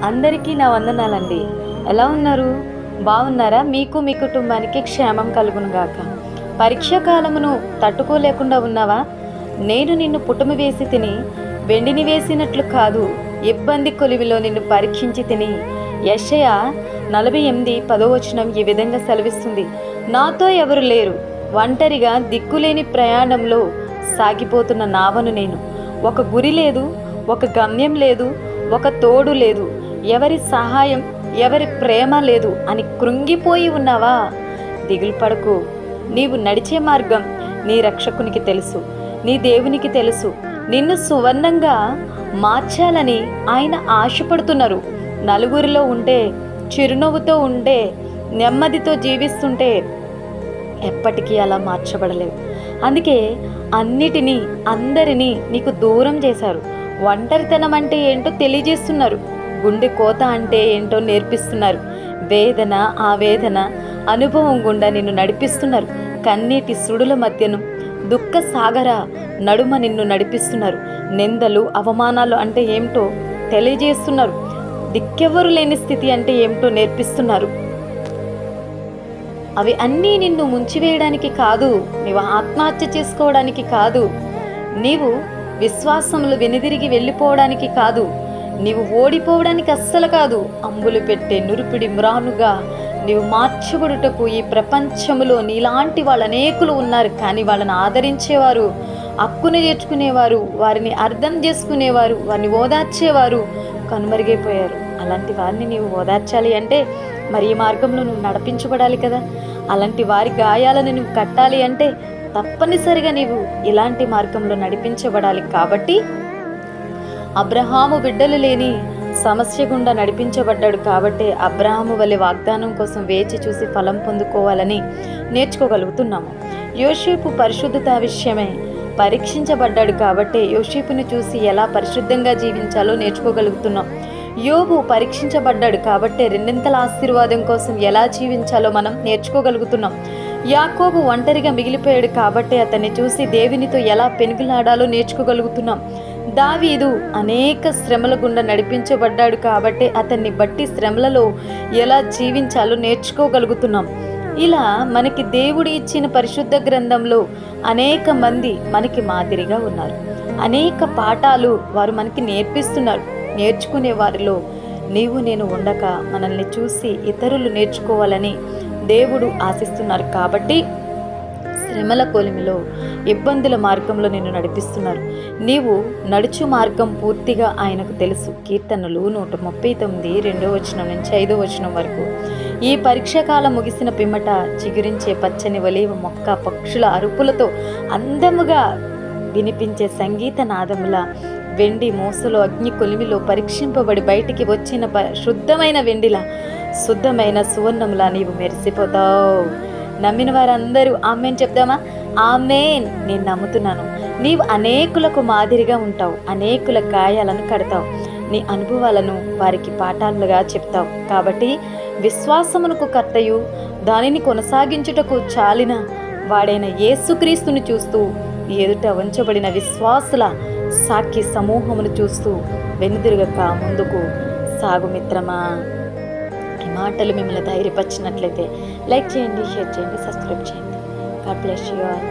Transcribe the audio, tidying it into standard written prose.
అందరికీ నా వందనాలండి. ఎలా ఉన్నారు? బాగున్నారా? మీకు మీ కుటుంబానికి క్షేమం కలుగునుగాక. పరీక్ష కాలమును తట్టుకోలేకుండా ఉన్నావా? నేను నిన్ను పుటమి వేసి తిని వెండిని వేసినట్లు కాదు, ఇబ్బంది కొలివిలో నిన్ను పరీక్షించి తిని. యెషయా 48:10 ఈ విధంగా సెలవిస్తుంది. నాతో ఎవరు లేరు, ఒంటరిగా దిక్కులేని ప్రయాణంలో సాగిపోతున్న నావను నేను. ఒక గురి లేదు, ఒక గమ్యం లేదు, ఒక తోడు లేదు, ఎవరి సహాయం, ఎవరి ప్రేమ లేదు అని కృంగిపోయి ఉన్నావా? దిగులు పడకు. నీవు నడిచే మార్గం నీ రక్షకునికి తెలుసు, నీ దేవునికి తెలుసు. నిన్ను సువర్ణంగా మార్చాలని ఆయన ఆశపడుతున్నారు. నలుగురిలో ఉంటే, చిరునవ్వుతో ఉంటే, నెమ్మదితో జీవిస్తుంటే ఎప్పటికీ అలా మార్చబడలేవు. అందుకే అన్నిటినీ, అందరినీ నీకు దూరం చేశారు. ఒంటరితనం అంటే ఏంటో తెలియజేస్తున్నారు. గుండె కోత అంటే ఏంటో నేర్పిస్తున్నారు. వేదన, ఆవేదన అనుభవం గుండా నిన్ను నడిపిస్తున్నారు. కన్నీటి సుడుల మధ్యను దుఃఖ సాగర నడుమ నిన్ను నడిపిస్తున్నారు. నిందలు, అవమానాలు అంటే ఏమిటో తెలియజేస్తున్నారు. దిక్కెవ్వరు లేని స్థితి అంటే ఏమిటో నేర్పిస్తున్నారు. అవి అన్నీ నిన్ను ముంచివేయడానికి కాదు, నీవు ఆత్మహత్య చేసుకోవడానికి కాదు, నీవు విశ్వాసములు వెనుదిరిగి వెళ్ళిపోవడానికి కాదు, నీవు ఓడిపోవడానికి అస్సలు కాదు. అంబులు పెట్టే నురిపిడి మ్రానుగా నీవు మార్చబడుటకు ఈ ప్రపంచంలో నీలాంటి వాళ్ళు అనేకులు ఉన్నారు. కానీ వాళ్ళని ఆదరించేవారు, హక్కును చేర్చుకునేవారు, వారిని అర్థం చేసుకునేవారు, వారిని ఓదార్చేవారు కనుమరుగైపోయారు. అలాంటి వారిని నీవు ఓదార్చాలి అంటే మరి ఈ మార్గంలో నువ్వు నడిపించబడాలి కదా. అలాంటి వారి గాయాలను నువ్వు కట్టాలి అంటే తప్పనిసరిగా నీవు ఇలాంటి మార్గంలో నడిపించబడాలి. కాబట్టి అబ్రహాము బిడ్డలు లేని సమస్య గుండా నడిపించబడ్డాడు. కాబట్టి అబ్రహాము వలె వాగ్దానం కోసం వేచి చూసి ఫలం పొందుకోవాలని నేర్చుకోగలుగుతున్నాము. యోసేపు పరిశుద్ధత విషయమై పరీక్షించబడ్డాడు. కాబట్టి యోసేపుని చూసి ఎలా పరిశుద్ధంగా జీవించాలో నేర్చుకోగలుగుతున్నాం. యోబు పరీక్షించబడ్డాడు. కాబట్టి రెండింతల ఆశీర్వాదం కోసం ఎలా జీవించాలో మనం నేర్చుకోగలుగుతున్నాం. యాకోబు ఒంటరిగా మిగిలిపోయాడు. కాబట్టి అతన్ని చూసి దేవునితో ఎలా పెనుగులాడాలో నేర్చుకోగలుగుతున్నాం. దావీదు అనేక శ్రమల గుండా నడిపించబడ్డాడు. కాబట్టి అతన్ని బట్టి శ్రమలలో ఎలా జీవించాలో నేర్చుకోగలుగుతున్నాం. ఇలా మనకి దేవుడు ఇచ్చిన పరిశుద్ధ గ్రంథంలో అనేక మంది మనకి మాదిరిగా ఉన్నారు. అనేక పాఠాలు వారు మనకి నేర్పిస్తున్నారు. నేర్చుకునే వారిలో నీవు నేను ఉండక మనల్ని చూసి ఇతరులు నేర్చుకోవాలని దేవుడు ఆశిస్తున్నారు. కాబట్టి శ్రమల కొలిమిలో, ఇబ్బందుల మార్గంలో నిన్ను నడిపిస్తున్నారు. నీవు నడుచు మార్గం పూర్తిగా ఆయనకు తెలుసు. కీర్తనలు 139 2 నుంచి 5 వరకు. ఈ పరీక్షాకాలం ముగిసిన పిమ్మట చిగురించే పచ్చని ఒలీవ మొక్క పక్షుల అరుపులతో అందముగా వినిపించే సంగీత నాదముల వెండి మోసలో అగ్ని కొలిమిలో పరీక్షింపబడి బయటికి వచ్చిన శుద్ధమైన వెండిలా, శుద్ధమైన సువర్ణములా నీవు మెరిసిపోతావు. నమ్మిన వారందరూ ఆమేన్ చెప్దామా? ఆమేన్. నేను నమ్ముతున్నాను. నీవు అనేకులకు మాదిరిగా ఉంటావు, అనేకుల గాయాలను కడతావు, నీ అనుభవాలను వారికి పాఠాలుగా చెప్తావు. కాబట్టి విశ్వాసమునకు కర్తయు దానిని కొనసాగించుటకు చాలిన వాడైన యేసుక్రీస్తుని చూస్తూ ఎదుట ఉంచబడిన విశ్వాసుల సాక్షి సమూహమును చూస్తూ వెనుదిరగక ముందుకు సాగు మిత్రమా. ఈ మాటలు మిమ్మల్ని ధైర్యపరిచినట్లయితే లైక్ చేయండి, షేర్ చేయండి, సబ్స్క్రైబ్ చేయండి. God bless you all.